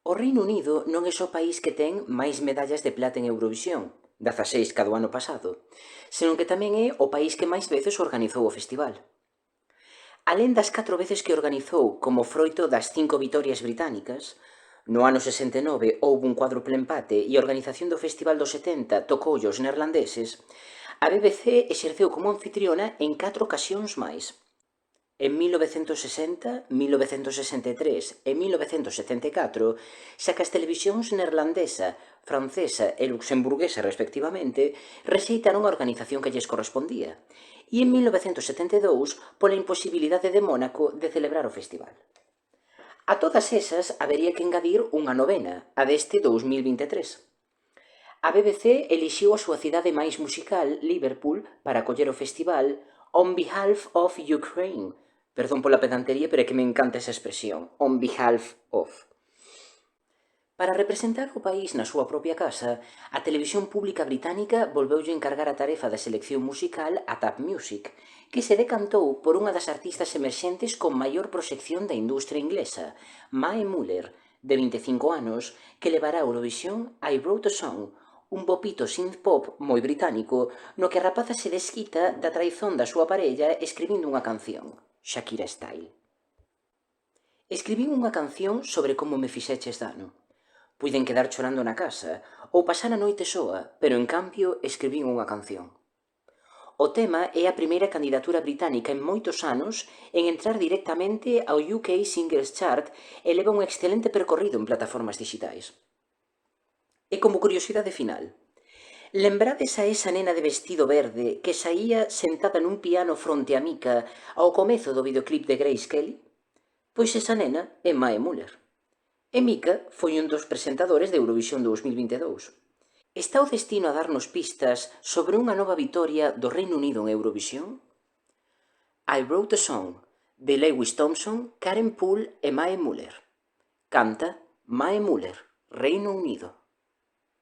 O Reino Unido non é só o país que ten máis medallas de plata en Eurovisión, 16 cada o ano pasado, senón que tamén é o país que máis veces organizou o festival. Alén das 4 veces que organizou como froito das 5 vitorias británicas, no ano 69 houbo un cuádruple empate e a organización do Festival dos 70 tocou aos neerlandeses, a BBC exerceu como anfitriona en 4 ocasións máis. En 1960, 1963 e 1974, xa que as televisións neerlandesa, francesa e luxemburguesa respectivamente rexeitaron a organización que lles correspondía, e en 1972 pola imposibilidade de Mónaco de celebrar o festival. A todas esas habería que engadir unha novena, a deste 2023. A BBC elixiu a súa cidade máis musical, Liverpool, para acoller o festival On Behalf of Ukraine. Perdón pola pedantería, pero é que me encanta esa expresión, On Behalf of. Para representar o país na súa propia casa, a televisión pública británica volveulle encargar a tarefa da selección musical a Tab Music, que se decantou por unha das artistas emerxentes con maior proxección da industria inglesa, Mae Muller, de 25 anos, que levará a Eurovisión I Wrote a Song, un bopito synth-pop moi británico no que a rapaza se desquita da traizón da súa parella escribindo unha canción, Shakira Style. Escribín unha canción sobre como me fixeches dano. Puiden quedar chorando na casa, ou pasar a noite soa, pero en cambio escribín unha canción. O tema é a primeira candidatura británica en moitos anos en entrar directamente ao UK Singles Chart e leva un excelente percorrido en plataformas digitais. E como curiosidade final, lembrades a esa nena de vestido verde que saía sentada nun piano fronte a Mika ao comezo do videoclip de Grace Kelly? Pois esa nena é Mae Muller. E Mika foi un dos presentadores de Eurovisión 2022. Está o destino a darnos pistas sobre unha nova vitoria do Reino Unido en Eurovisión? I Wrote a Song, de Lewis Thompson, Karen Poole e Mae Muller. Canta Mae Muller, Reino Unido.